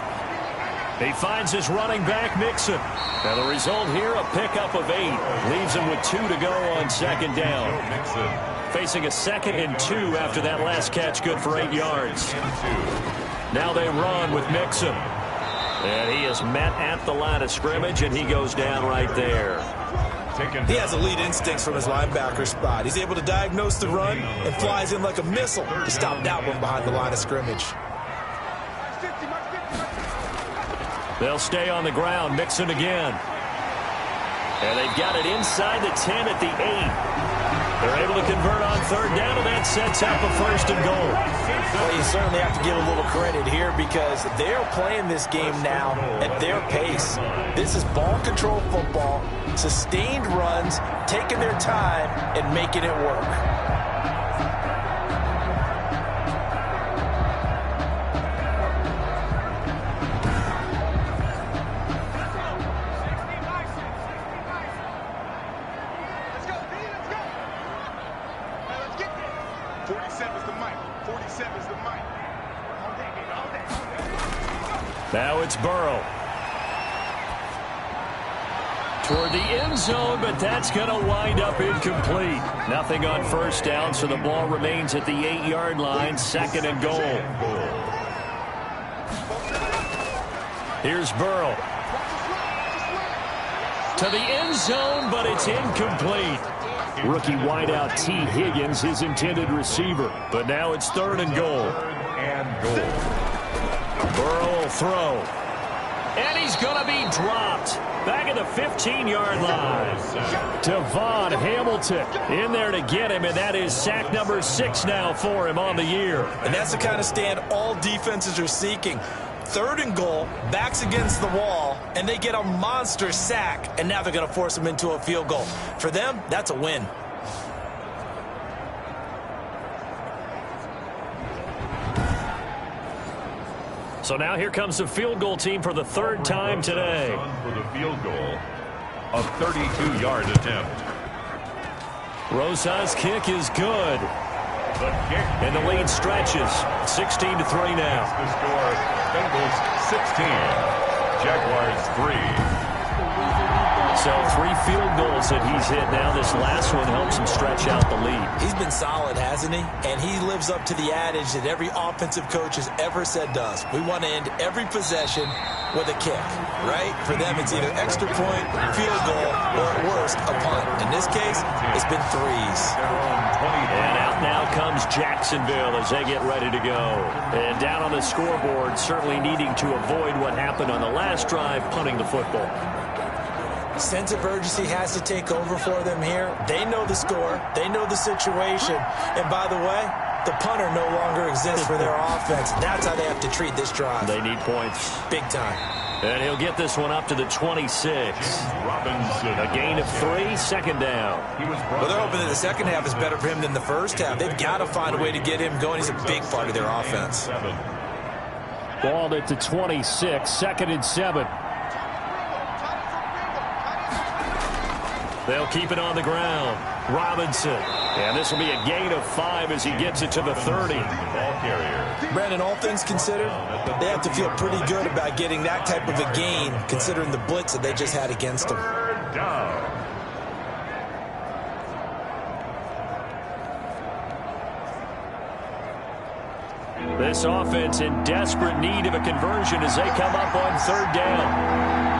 He finds his running back, Mixon. And the result here, a pickup of 8. Leaves him with 2 to go on 2nd down. Facing a 2nd and 2 after that last catch, good for 8 yards. Now they run with Mixon. And he is met at the line of scrimmage, and he goes down right there. He has elite instincts from his linebacker spot. He's able to diagnose the run and flies in like a missile to stop that one behind the line of scrimmage. They'll stay on the ground. Mixon again. And they've got it inside the 10 at the 8. They're able to convert on 3rd down, and that sets up a 1st and goal. Well, you certainly have to give a little credit here, because they're playing this game now at their pace. This is ball control football, sustained runs, taking their time and making it work. Now it's Burrow. Toward the end zone, but that's going to wind up incomplete. Nothing on 1st down, so the ball remains at the 8-yard line, 2nd and goal. Here's Burrow. To the end zone, but it's incomplete. Rookie wideout T. Higgins, his intended receiver. But now it's 3rd and goal. Burrow will throw. And he's going to be dropped. Back at the 15-yard line. Devon Hamilton in there to get him, and that is sack number 6 now for him on the year. And that's the kind of stand all defenses are seeking. 3rd and goal, backs against the wall, and they get a monster sack, and now they're going to force him into a field goal. For them, that's a win. So now here comes the field goal team for the 3rd time today. For the field goal, a 32-yard attempt. Rosa's kick is good. The kick. And the lead stretches. 16-3 now. The score, Bengals 16, Jaguars 3. So 3 field goals that he's hit now. This last one helps him stretch out the lead. He's been solid, hasn't he? And he lives up to the adage that every offensive coach has ever said to us. We want to end every possession with a kick, right? For them, it's either extra point, field goal, or at worst, a punt. In this case, it's been 3s. And out now comes Jacksonville as they get ready to go. And down on the scoreboard, certainly needing to avoid what happened on the last drive, punting the football. Sense of urgency has to take over for them here. They know the score. They know the situation. And by the way, the punter no longer exists for their offense. That's how they have to treat this drive. They need points. Big time. And he'll get this one up to the 26. Robinson. A gain of 3, 2nd down. Well, they're hoping that the second half is better for him than the first half. They've got to find a way to get him going. He's a big part of their offense. Ball at the 26, 2nd and 7. They'll keep it on the ground. Robinson. And this will be a gain of 5 as he gets it to the 30. Ball carrier. Brandon, all things considered, they have to feel pretty good about getting that type of a gain, considering the blitz that they just had against them. 3rd down. This offense in desperate need of a conversion as they come up on 3rd down.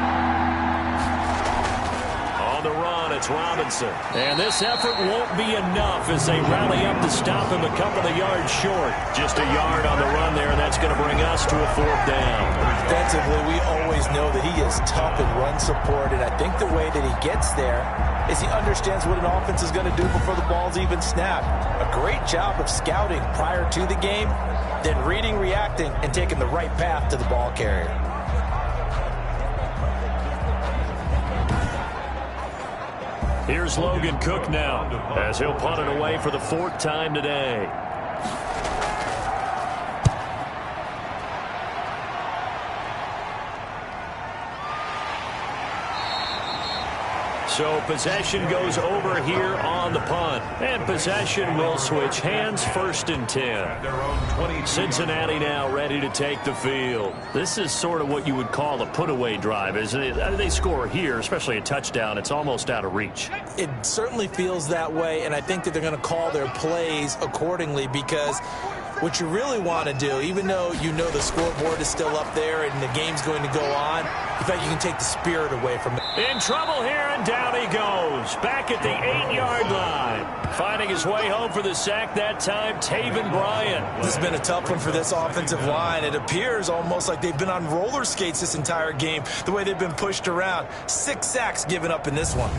On the run, it's it's Robinson. And this effort won't be enough as they rally up to stop him a couple of yards short. Just a yard on the run there, and that's going to bring us to a 4th down. Defensively, we always know that he is tough in run support, and I think the way that he gets there is he understands what an offense is going to do before the ball's even snapped. A great job of scouting prior to the game, then reading, reacting, and taking the right path to the ball carrier. Here's Logan Cook now as he'll punt it away for the 4th time today. So possession goes over here on the punt. And possession will switch hands, 1st and 10. Cincinnati now ready to take the field. This is sort of what you would call a put-away drive, isn't it? They score here, especially a touchdown. It's almost out of reach. It certainly feels that way, and I think that they're going to call their plays accordingly because what you really want to do, even though you know the scoreboard is still up there and the game's going to go on, in fact, you can take the spirit away from it. In trouble here, and down he goes. Back at the 8-yard line. Finding his way home for the sack that time, Taven Bryan. This has been a tough one for this offensive line. It appears almost like they've been on roller skates this entire game, the way they've been pushed around. 6 sacks given up in this one.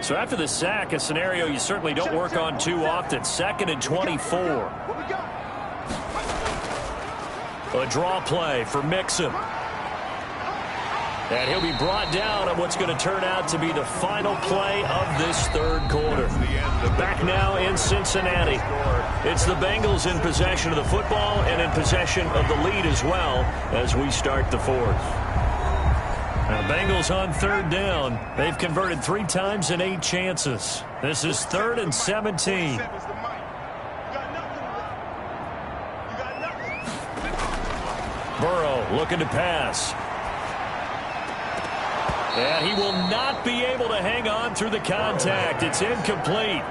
So after the sack, a scenario you certainly don't work on too often. 2nd and 24. A draw play for Mixon. And he'll be brought down on what's going to turn out to be the final play of this 3rd quarter. Back now in Cincinnati. It's the Bengals in possession of the football and in possession of the lead as well as we start the 4th. Now, Bengals on 3rd down. They've converted 3 times in 8 chances. This is 3rd and 17. Burrow looking to pass. And he will not be able to hang on through the contact. It's incomplete.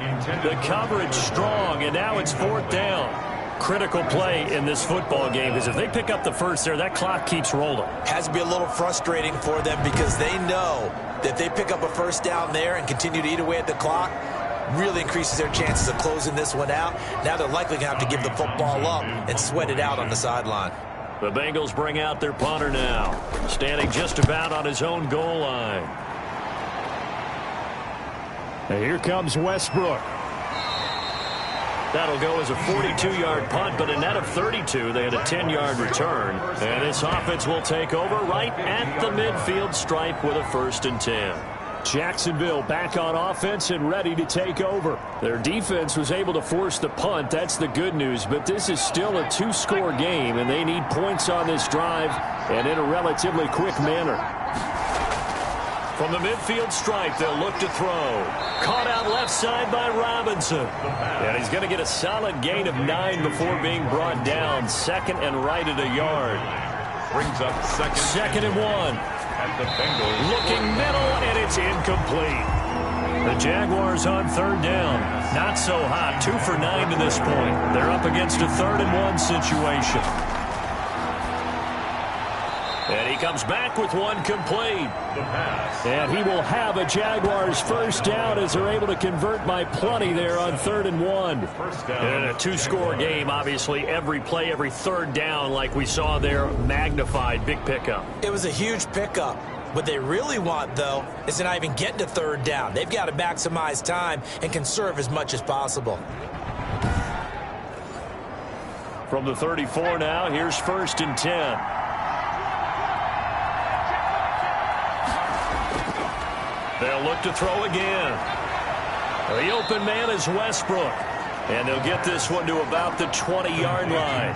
The coverage strong, and now it's 4th down. Critical play in this football game because if they pick up the first there, that clock keeps rolling. Has to be a little frustrating for them because they know that if they pick up a 1st down there and continue to eat away at the clock, really increases their chances of closing this one out. Now they're likely going to have to give the football up and sweat it out on the sideline. The Bengals bring out their punter now, standing just about on his own goal line. And here comes Westbrook. That'll go as a 42-yard punt, but a net of 32. They had a 10-yard return. And this offense will take over right at the midfield stripe with a 1st and 10. Jacksonville back on offense and ready to take over. Their defense was able to force the punt. That's the good news. But this is still a 2-score game, and they need points on this drive and in a relatively quick manner. From the midfield stripe, they'll look to throw. Caught out left side by Robinson. And he's going to get a solid gain of 9 before being brought down. 2nd and right at a yard. Brings up 2nd and 1. At the Bengals. Looking middle, and it's incomplete. The Jaguars on 3rd down. Not so hot. 2 for 9 to this point. They're up against a 3rd and 1 situation. And he comes back with one complete. And he will have a Jaguars 1st down as they're able to convert by plenty there on 3rd and 1. And a 2-score game, obviously, every play, every 3rd down like we saw there, magnified, big pickup. It was a huge pickup. What they really want, though, is to not even get to 3rd down. They've got to maximize time and conserve as much as possible. From the 34 now, here's 1st and 10. They'll look to throw again. The open man is Westbrook. And they'll get this one to about the 20-yard line.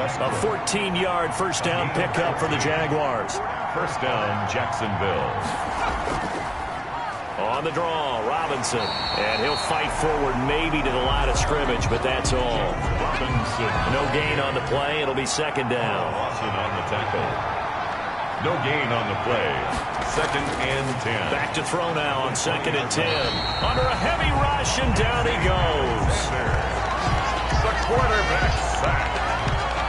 A 14-yard 1st down pickup for the Jaguars. 1st down, Jacksonville. On the draw, Robinson. And he'll fight forward maybe to the line of scrimmage, but that's all. Robinson. No gain on the play. It'll be 2nd down. Lawson on the tackle. No gain on the play. 2nd and 10. Back to throw now on 2nd and 10. Under a heavy rush, and down he goes. The quarterback sack.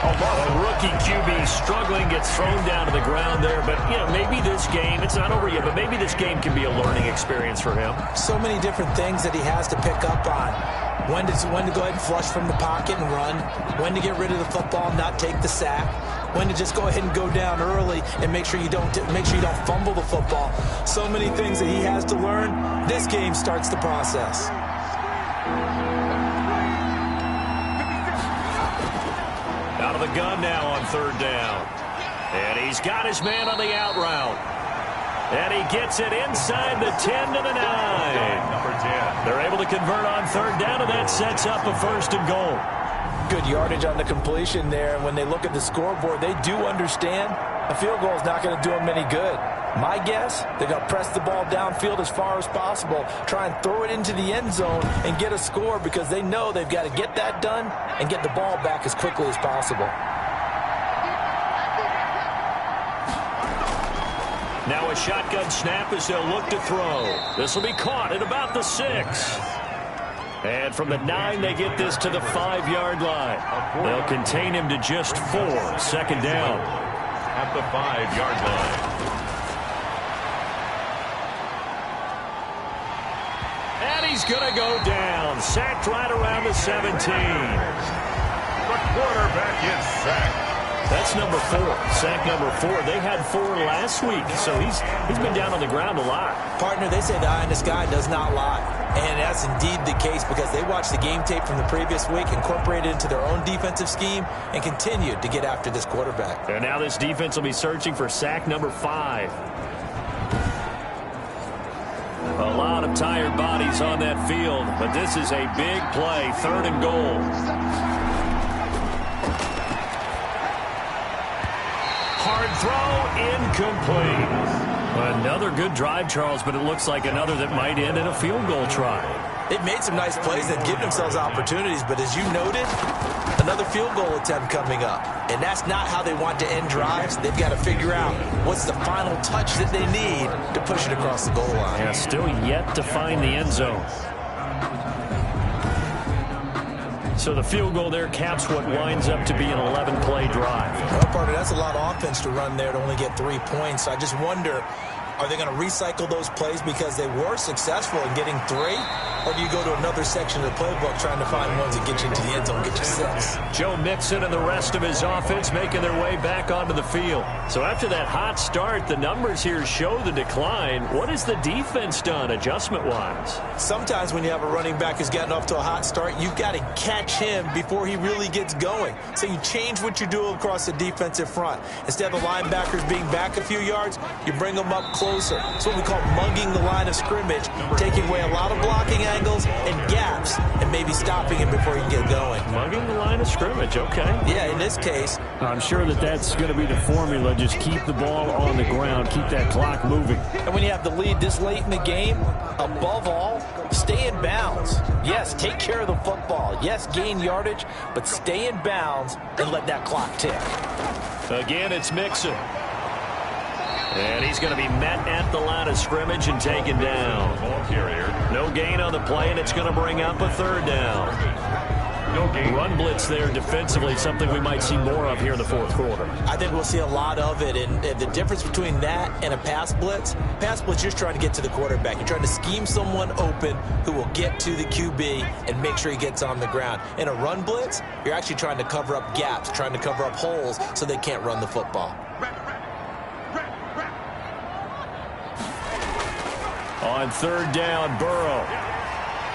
A rookie QB struggling, gets thrown down to the ground there. But, you know, maybe this game, it's not over yet, but maybe this game can be a learning experience for him. So many different things that he has to pick up on. When to go ahead and flush from the pocket and run. When to get rid of the football and not take the sack. When to just go ahead and go down early and make sure you don't fumble the football. So many things that he has to learn. This game starts the process. Out of the gun now on 3rd down. And he's got his man on the out route. And he gets it inside the 10 to the 9. Number 10. They're able to convert on 3rd down, and that sets up a 1st and goal. Good yardage on the completion there. And when they look at the scoreboard, they do understand a field goal is not going to do them any good. My guess, they're going to press the ball downfield as far as possible, try and throw it into the end zone and get a score because they know they've got to get that done and get the ball back as quickly as possible. Now a shotgun snap as they'll look to throw. This will be caught at about the 6. And from the 9, they get this to the 5-yard line. They'll contain him to just 4. 2nd down. At the 5-yard line. And he's going to go down. Sacked right around the 17. The quarterback is sacked. That's number 4. Sack number 4. They had 4 last week, so he's been down on the ground a lot. Partner, they say the eye in the sky does not lie. And that's indeed the case because they watched the game tape from the previous week, incorporated it into their own defensive scheme, and continued to get after this quarterback. And now this defense will be searching for sack number 5. A lot of tired bodies on that field, but this is a big play. 3rd and goal. Hard throw, incomplete. Another good drive, Charles, but it looks like another that might end in a field goal try. They've made some nice plays that give themselves opportunities, but as you noted, another field goal attempt coming up. And that's not how they want to end drives. They've got to figure out what's the final touch that they need to push it across the goal line. Yeah, still yet to find the end zone. So the field goal there caps what winds up to be an 11-play drive. Well, partner, that's a lot of offense to run there to only get 3 points. I just wonder, are they going to recycle those plays because they were successful in getting 3? Or do you go to another section of the playbook trying to find ones that get you into the end zone, get you 6? Joe Mixon and the rest of his offense making their way back onto the field. So after that hot start, the numbers here show the decline. What has the defense done adjustment-wise? Sometimes when you have a running back who's gotten off to a hot start, you've got to catch him before he really gets going. So you change what you do across the defensive front. Instead of the linebackers being back a few yards, you bring them up closer. It's what we call mugging the line of scrimmage, taking away a lot of blocking angles and gaps and maybe stopping him before he can get going. Mugging the line of scrimmage, okay. Yeah, in this case. I'm sure that's going to be the formula. Just keep the ball on the ground, keep that clock moving. And when you have the lead this late in the game, above all, stay in bounds. Yes, take care of the football. Yes, gain yardage, but stay in bounds and let that clock tick. Again, it's Mixon. And he's going to be met at the line of scrimmage and taken down. Ball carrier. No gain on the play, and it's going to bring up a 3rd down. No gain. Run blitz there defensively, something we might see more of here in the 4th quarter. I think we'll see a lot of it, and the difference between that and a pass blitz, you're just trying to get to the quarterback. You're trying to scheme someone open who will get to the QB and make sure he gets on the ground. In a run blitz, you're actually trying to cover up gaps, trying to cover up holes so they can't run the football. On 3rd down, Burrow.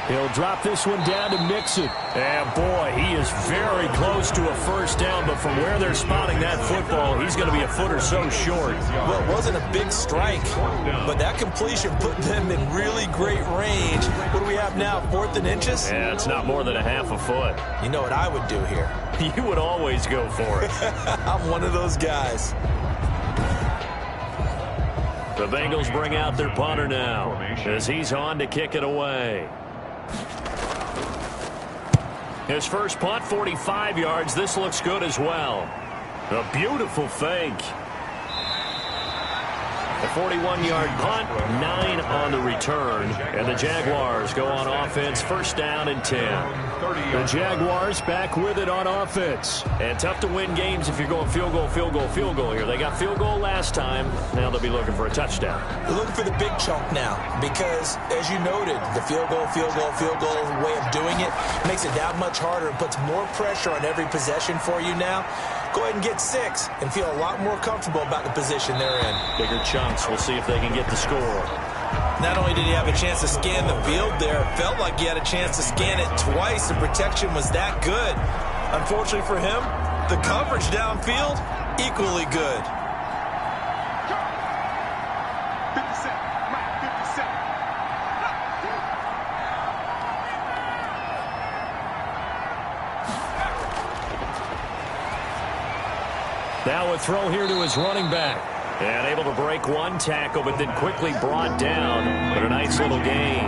He'll drop this one down to Mixon. And, boy, he is very close to a 1st down, but from where they're spotting that football, he's going to be a foot or so short. Well, it wasn't a big strike, but that completion put them in really great range. What do we have now, 4th and inches? Yeah, it's not more than a half a foot. You know what I would do here? You would always go for it. I'm one of those guys. The Bengals bring out their punter now as he's on to kick it away. His first punt, 45 yards. This looks good as well. A beautiful fake. 41-yard punt, 9 on the return. And the Jaguars go on offense, first down and 10. The Jaguars back with it on offense. And tough to win games if you're going field goal, field goal, field goal here. They got field goal last time. Now they'll be looking for a touchdown. They're looking for the big chunk now because, as you noted, the field goal way of doing it makes it that much harder and puts more pressure on every possession for you now. Go ahead and get 6 and feel a lot more comfortable about the position they're in. Bigger chunks. We'll see if they can get the score. Not only did he have a chance to scan the field there, it felt like he had a chance to scan it twice. The protection was that good. Unfortunately for him, the coverage downfield, equally good. 57. Mike, 57. Now a throw here to his running back. And able to break one tackle, but then quickly brought down. But a nice little gain.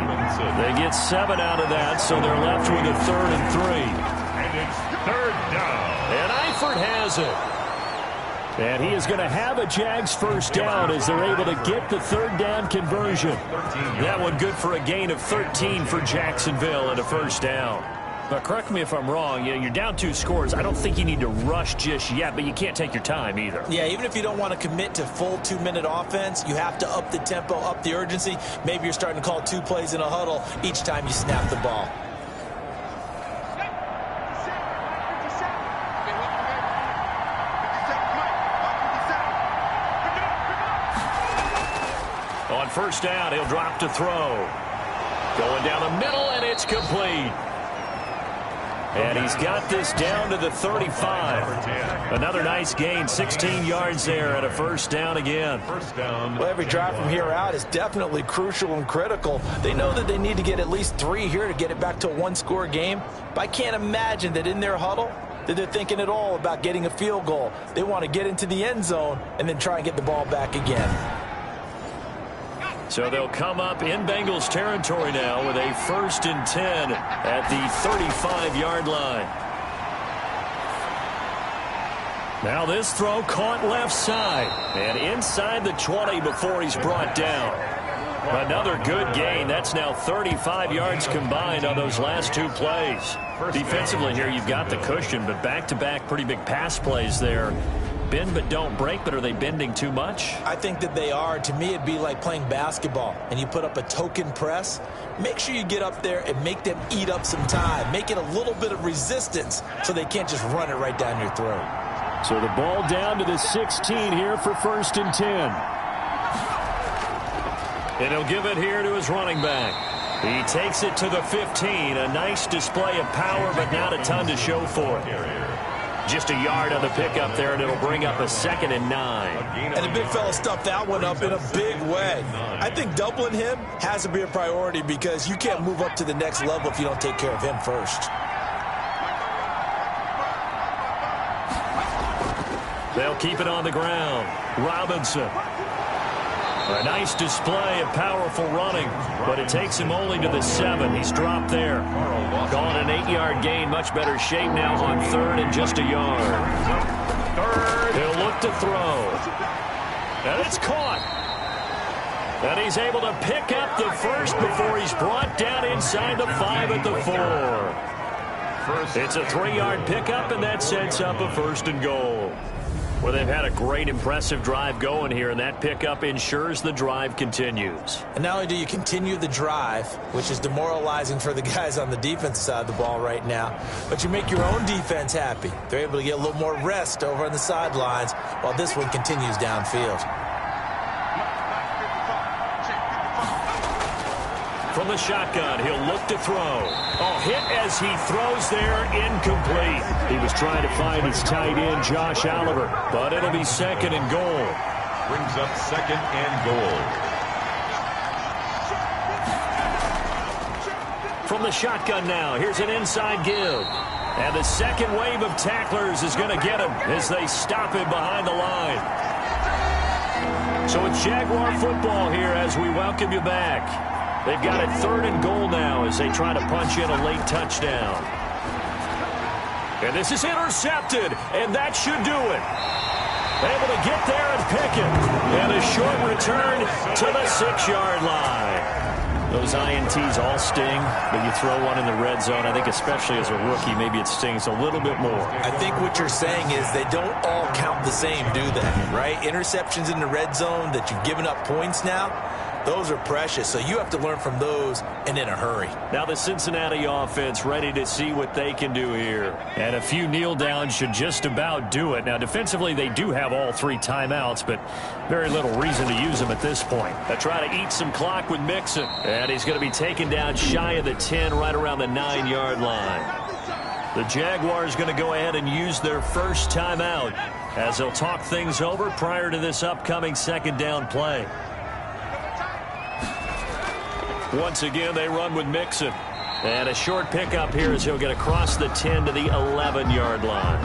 They get 7 out of that, so they're left with a 3rd and 3. And it's 3rd down. And Eifert has it. And he is going to have a Jags first down as they're able to get the 3rd down conversion. That one good for a gain of 13 for Jacksonville and a first down. But correct me if I'm wrong, you're down 2 scores. I don't think you need to rush just yet, but you can't take your time either. Yeah, even if you don't want to commit to full 2-minute offense, you have to up the tempo, up the urgency. Maybe you're starting to call 2 plays in a huddle each time you snap the ball. On first down, he'll drop to throw. Going down the middle, and it's complete. And he's got this down to the 35. Another nice gain, 16 yards there and a first down again. First down. Well, every drive from here out is definitely crucial and critical. They know that they need to get at least 3 here to get it back to a 1-score game. But I can't imagine that in their huddle that they're thinking at all about getting a field goal. They want to get into the end zone and then try and get the ball back again. So they'll come up in Bengals territory now with a 1st and 10 at the 35-yard line. Now this throw caught left side and inside the 20 before he's brought down. Another good gain. That's now 35 yards combined on those last 2 plays. Defensively here, you've got the cushion, but back-to-back pretty big pass plays there. Bend but don't break, but are they bending too much? I think that they are. To me, it'd be like playing basketball, and you put up a token press. Make sure you get up there and make them eat up some time. Make it a little bit of resistance so they can't just run it right down your throat. So the ball down to the 16 here for 1st and 10. And he'll give it here to his running back. He takes it to the 15. A nice display of power, but not a ton to show for it. Just a yard on the pickup there, and it'll bring up a 2nd and 9. And the big fella stuffed that one up in a big way. I think doubling him has to be a priority because you can't move up to the next level if you don't take care of him first. They'll keep it on the ground. Robinson. A nice display of powerful running, but it takes him only to the 7. He's dropped there. Calling an 8-yard gain. Much better shape now on 3rd and just a yard. He'll look to throw. And it's caught. And he's able to pick up the first before he's brought down inside the 5 at the 4. It's a 3-yard pickup, and that sets up a 1st and goal. Well, they've had a great, impressive drive going here, and that pickup ensures the drive continues. And not only do you continue the drive, which is demoralizing for the guys on the defensive side of the ball right now, but you make your own defense happy. They're able to get a little more rest over on the sidelines while this one continues downfield. From the shotgun, he'll look to throw. Oh, hit as he throws there, incomplete. He was trying to find his tight end, Josh Oliver, but it'll be 2nd and goal. Brings up 2nd and goal. From the shotgun now, here's an inside give. And the second wave of tacklers is going to get him as they stop him behind the line. So it's Jaguar football here as we welcome you back. They've got it 3rd and goal now as they try to punch in a late touchdown. And this is intercepted, and that should do it. Able to get there and pick it. And a short return to the 6-yard line. Those INTs all sting, but you throw one in the red zone, I think especially as a rookie, maybe it stings a little bit more. I think what you're saying is they don't all count the same, do they? Right? Interceptions in the red zone that you've given up points now, those are precious. So you have to learn from those and in a hurry. Now the Cincinnati offense ready to see what they can do here. And a few kneel downs should just about do it. Now defensively they do have all 3 timeouts, but very little reason to use them at this point. They try to eat some clock with Mixon. And he's going to be taken down shy of the 10, right around the 9-yard line. The Jaguars going to go ahead and use their first timeout as they'll talk things over prior to this upcoming 2nd down play. Once again, they run with Mixon. And a short pickup here as he'll get across the 10 to the 11-yard line.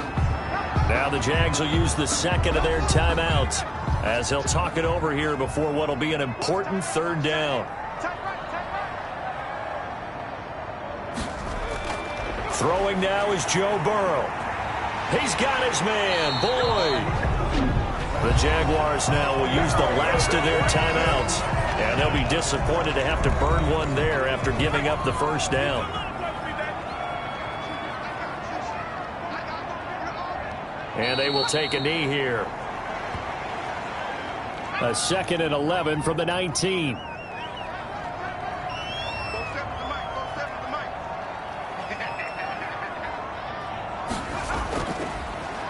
Now the Jags will use the 2nd of their timeouts as they'll talk it over here before what will be an important 3rd down. Throwing now is Joe Burrow. He's got his man, Boyd. The Jaguars now will use the last of their timeouts. And they'll be disappointed to have to burn one there after giving up the 1st down. And they will take a knee here. A 2nd and 11 from the 19.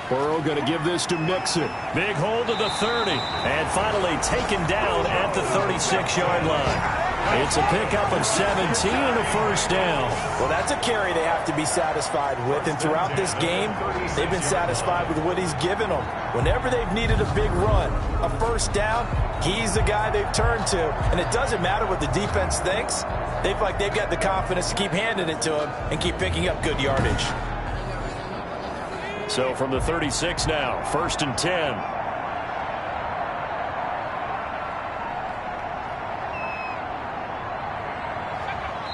Burrow going to give this to Mixon. Big hold to the 30. And finally taken down at the 36-yard line. It's a pickup of 17 and a 1st down. Well, that's a carry they have to be satisfied with. And throughout this game, they've been satisfied with what he's given them. Whenever they've needed a big run, a 1st down, he's the guy they've turned to. And it doesn't matter what the defense thinks. They feel like they've got the confidence to keep handing it to him and keep picking up good yardage. So from the 36 now, 1st and 10.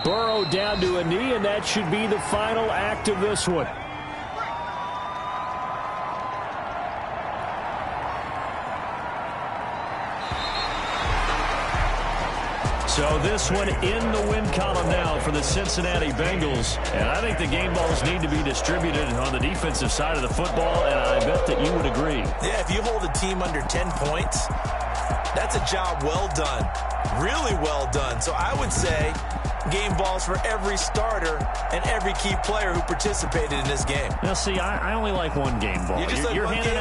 Burrow down to a knee, and that should be the final act of this one. So this one in the win column now for the Cincinnati Bengals. And I think the game balls need to be distributed on the defensive side of the football, and I bet that you would agree. Yeah, if you hold a team under 10 points, that's a job well done. Really well done. So I would say game balls for every starter and every key player who participated in this game. Now, see, I only like one game ball. You're handing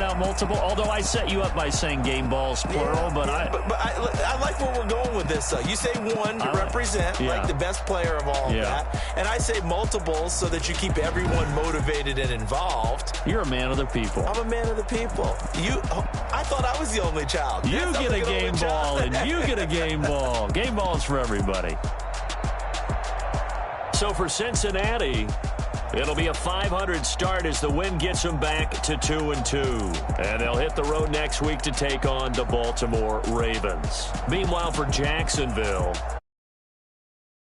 out multiple. Although I set you up by saying game balls plural, but I like where we're going with this. You say one to represent like the best player of all of that, and I say multiples so that you keep everyone motivated and involved. You're a man of the people. I'm a man of the people. I thought I was the only child. You get a game ball, and you get a game ball. Game balls for everybody. So for Cincinnati, it'll be a 500 start as the win gets them back to 2-2. And they'll hit the road next week to take on the Baltimore Ravens. Meanwhile, for Jacksonville,